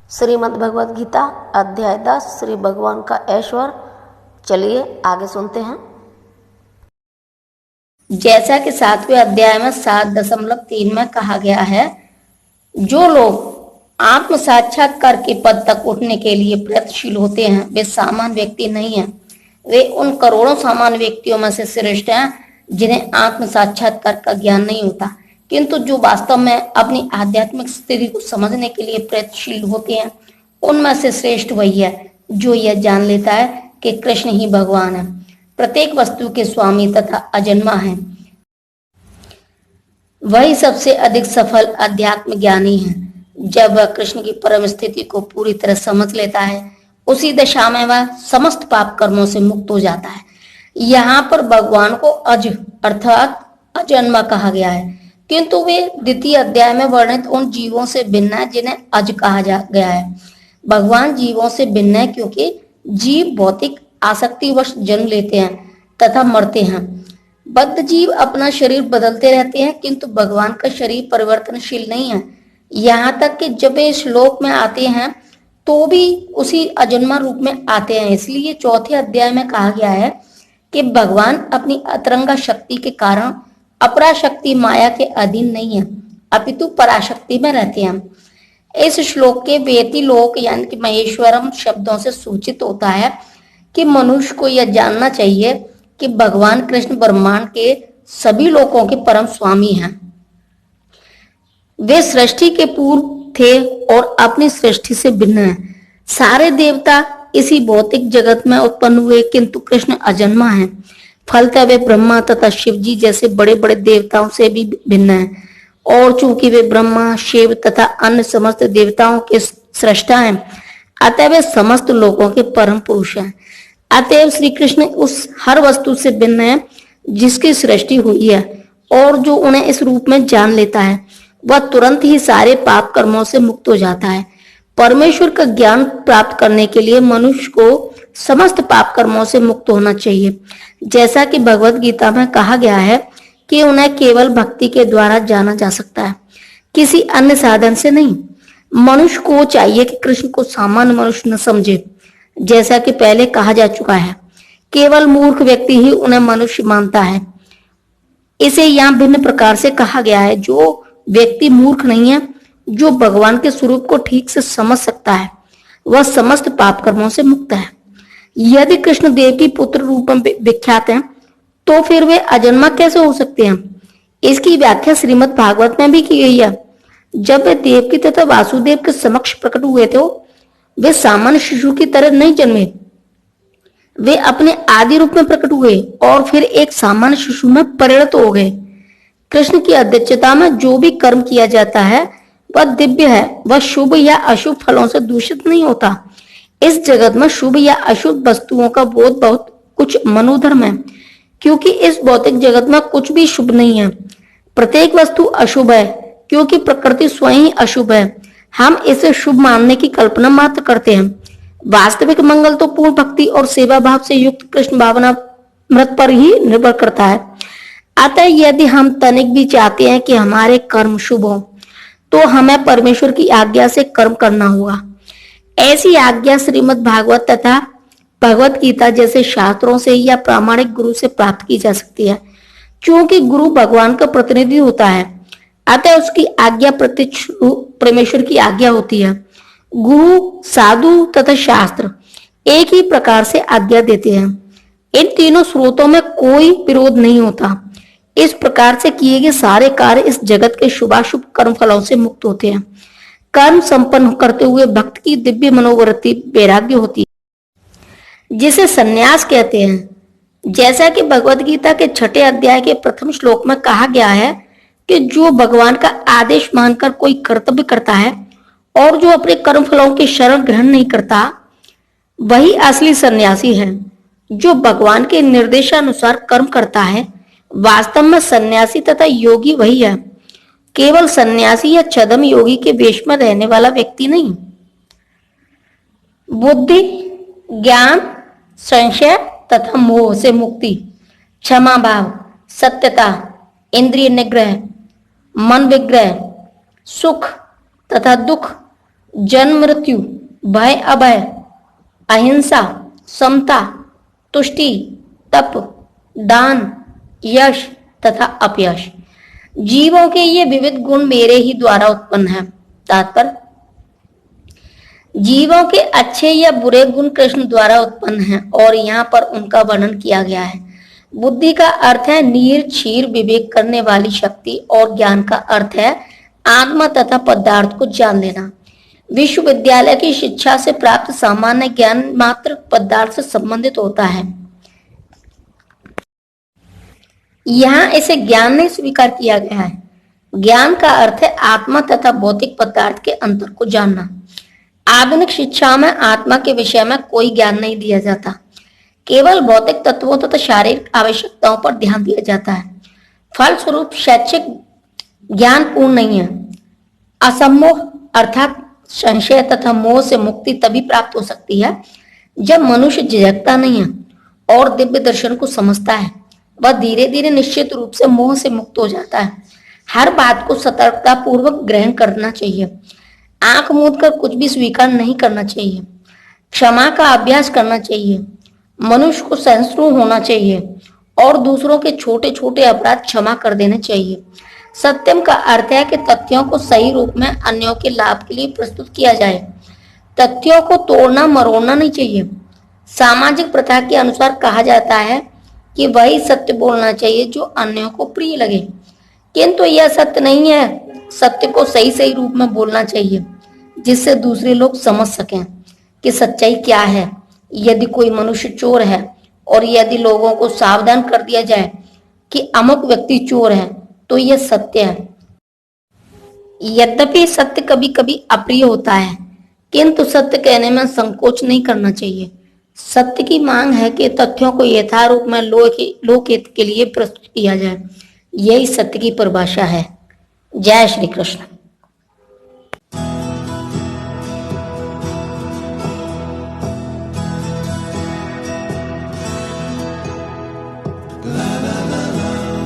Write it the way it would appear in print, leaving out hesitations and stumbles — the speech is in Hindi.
श्रीमद् भगवद गीता अध्याय 10 श्री भगवान का ऐश्वर्य। चलिए आगे सुनते हैं। जैसा कि 7वें अध्याय में 7.3 में कहा गया है, जो लोग आत्म साक्षात्कार के पद तक उठने के लिए प्रयत्नशील होते हैं वे सामान्य व्यक्ति नहीं हैं। वे उन करोड़ों सामान्य व्यक्तियों में से श्रेष्ठ हैं जिन्हें आत्म साक्षात्कार का ज्ञान नहीं होता, किंतु जो वास्तव में अपनी आध्यात्मिक स्थिति को समझने के लिए प्रयत्नशील होते हैं उनमें से श्रेष्ठ वही है जो यह जान लेता है कि कृष्ण ही भगवान है, प्रत्येक वस्तु के स्वामी तथा अजन्मा है। वही सबसे अधिक सफल अध्यात्म ज्ञानी है। जब वह कृष्ण की परम स्थिति को पूरी तरह समझ लेता है उसी दशा में वह समस्त पाप कर्मों से मुक्त हो जाता है। यहाँ पर भगवान को अज अर्थात अजन्मा कहा गया है, किंतु वे द्वितीय अध्याय में वर्णित उन जीवों से भिन्न है जिन्हें अज कहा गया है। भगवान जीवों से भिन्न है क्योंकि जीव भौतिक आसक्तिवश जन्म लेते हैं तथा मरते हैं। बद्ध जीव अपना शरीर बदलते रहते हैं, किंतु भगवान का शरीर परिवर्तनशील नहीं है। यहाँ तक कि जब वे श्लोक में आते हैं तो भी उसी अजन्मा रूप में आते हैं। इसलिए चौथे अध्याय में कहा गया है कि भगवान अपनी अतरंगा शक्ति के कारण अपराशक्ति माया के अधीन नहीं है, अपितु पराशक्ति में रहते हैं। इस श्लोक के वेति लोक यानी कि महेश्वरम शब्दों से सूचित होता है कि मनुष्य को यह जानना चाहिए कि भगवान कृष्ण ब्रह्मांड के सभी लोकों के परम स्वामी हैं। वे सृष्टि के पूर्व थे और अपनी सृष्टि से भिन्न हैं। सारे देवता इसी भौतिक जगत में उत्पन्न हुए, किंतु कृष्ण अजन्मा है। फलतः वे ब्रह्मा तथा शिव जी जैसे बड़े बड़े देवताओं से भी भिन्न हैं, और चूंकि वे ब्रह्मा, शिव तथा अन्य समस्त देवताओं के सृष्टा हैं, अतः वे समस्त लोगों के परम पुरुष हैं। अतएव श्री कृष्ण उस हर वस्तु से भिन्न है जिसकी सृष्टि हुई है, और जो उन्हें इस रूप में जान लेता है वह तुरंत ही सारे पाप कर्मों से मुक्त हो जाता है। परमेश्वर का ज्ञान प्राप्त करने के लिए मनुष्य को समस्त पाप कर्मों से मुक्त होना चाहिए। जैसा कि भगवत गीता में कहा गया है कि उन्हें केवल भक्ति के द्वारा जाना जा सकता है, किसी अन्य साधन से नहीं। मनुष्य को चाहिए कि कृष्ण को सामान्य मनुष्य न समझे। जैसा कि पहले कहा जा चुका है, केवल मूर्ख व्यक्ति ही उन्हें मनुष्य मानता है। इसे यहाँ भिन्न प्रकार से कहा गया है। जो व्यक्ति मूर्ख नहीं है, जो भगवान के स्वरूप को ठीक से समझ सकता है, वह समस्त पाप कर्मों से मुक्त है। यदि कृष्ण देव की पुत्र रूप में विख्यात हैं, तो फिर वे अजन्मा कैसे हो सकते हैं? इसकी व्याख्या श्रीमद् भागवत में भी की गई है। जब वे देवकी तथा वासुदेव के समक्ष प्रकट हुए थे, वे सामान्य शिशु की तरह नहीं जन्मे। वे अपने आदि रूप में प्रकट हुए और फिर एक सामान्य शिशु में परिणत हो गए। कृष्ण की अध्यक्षता में जो भी कर्म किया जाता है वह दिव्य है, वह शुभ या अशुभ फलों से दूषित नहीं होता। इस जगत में शुभ या अशुभ वस्तुओं का बोध बहुत कुछ मनोधर्म है, क्योंकि इस भौतिक जगत में कुछ भी शुभ नहीं है। प्रत्येक वस्तु अशुभ है क्योंकि प्रकृति स्वयं ही अशुभ है। हम इसे शुभ मानने की कल्पना मात्र करते हैं। वास्तविक मंगल तो पूर्ण भक्ति और सेवा भाव से युक्त कृष्ण भावना मृत पर ही निर्भर करता है। अतः यदि हम तनिक भी चाहते हैं कि हमारे कर्म शुभ हो, तो हमें परमेश्वर की आज्ञा से कर्म करना होगा। ऐसी आज्ञा श्रीमद् भागवत तथा भगवत गीता जैसे शास्त्रों से या प्रामाणिक गुरु से प्राप्त की जा सकती है। क्योंकि गुरु भगवान का प्रतिनिधि होता है, अतः उसकी आज्ञा प्रत्यक्ष परमेश्वर की आज्ञा होती है। गुरु, साधु तथा शास्त्र एक ही प्रकार से आज्ञा देते हैं। इन तीनों स्रोतों में कोई विरोध नहीं होता। इस प्रकार से किए गए सारे कार्य इस जगत के शुभाशुभ कर्म फलों से मुक्त होते हैं। कर्म संपन्न करते हुए भक्त की दिव्य मनोवृत्ति वैराग्य होती है, जिसे संन्यास कहते हैं। जैसा कि भगवत गीता के 6 अध्याय के प्रथम श्लोक में कहा गया है कि जो भगवान का आदेश मानकर कोई कर्तव्य करता है और जो अपने कर्म फलों की शरण ग्रहण नहीं करता, वही असली सन्यासी है। जो भगवान के निर्देशानुसार कर्म करता है, वास्तव में सन्यासी तथा योगी वही है, केवल सन्यासी या छद्म योगी के वेश में रहने वाला व्यक्ति नहीं। बुद्धि, ज्ञान, संशय तथा मोह से मुक्ति, क्षमा भाव, सत्यता, इंद्रिय निग्रह, मन विग्रह, सुख तथा दुख, जन्म मृत्यु, भय अभय, अहिंसा, समता, तुष्टि, तप, दान, यश तथा अपयश। जीवों के ये विविध गुण मेरे ही द्वारा उत्पन्न है। तात्पर्य, जीवों के अच्छे या बुरे गुण कृष्ण द्वारा उत्पन्न हैं और यहाँ पर उनका वर्णन किया गया है। बुद्धि का अर्थ है नीर क्षीर विवेक करने वाली शक्ति और ज्ञान का अर्थ है आत्मा तथा पदार्थ को जान लेना। विश्वविद्यालय की शिक्षा से प्राप्त सामान्य ज्ञान मात्र पदार्थ से संबंधित होता है। यहाँ इसे ज्ञान नहीं स्वीकार किया गया है। ज्ञान का अर्थ है आत्मा तथा भौतिक पदार्थ के अंतर को जानना। आधुनिक शिक्षा में आत्मा के विषय में कोई ज्ञान नहीं दिया जाता, केवल भौतिक तत्वों तथा शारीरिक आवश्यकताओं पर ध्यान दिया जाता है। फलस्वरूप शैक्षिक ज्ञान पूर्ण नहीं है। असम्मोह अर्थात संशय तथा मोह से मुक्ति तभी प्राप्त हो सकती है जब मनुष्य झिझकता नहीं है और दिव्य दर्शन को समझता है। वह धीरे धीरे निश्चित रूप से मोह से मुक्त हो जाता है। हर बात को सतर्कता पूर्वक ग्रहण करना चाहिए। आंख मूंद कर कुछ भी स्वीकार नहीं करना चाहिए। क्षमा का अभ्यास करना चाहिए। मनुष्य को सहिष्णु होना चाहिए और दूसरों के छोटे छोटे अपराध क्षमा कर देने चाहिए। सत्यम का अर्थ है कि तथ्यों को सही रूप में अन्यों के लाभ के लिए प्रस्तुत किया जाए। तथ्यों को तोड़ना मरोड़ना नहीं चाहिए। सामाजिक प्रथा के अनुसार कहा जाता है कि वही सत्य बोलना चाहिए जो अन्यों को प्रिय लगे, किंतु यह सत्य नहीं है। सत्य को सही सही रूप में बोलना चाहिए जिससे दूसरे लोग समझ सकें कि सच्चाई क्या है। यदि कोई मनुष्य चोर है और यदि लोगों को सावधान कर दिया जाए कि अमुक व्यक्ति चोर है तो यह सत्य है। यद्यपि सत्य कभी कभी अप्रिय होता है, किंतु सत्य कहने में संकोच नहीं करना चाहिए। सत्य की मांग है कि तथ्यों को यथारूप में लोकहित के लिए प्रस्तुत किया जाए। यही सत्य की परिभाषा है। जय श्री कृष्ण।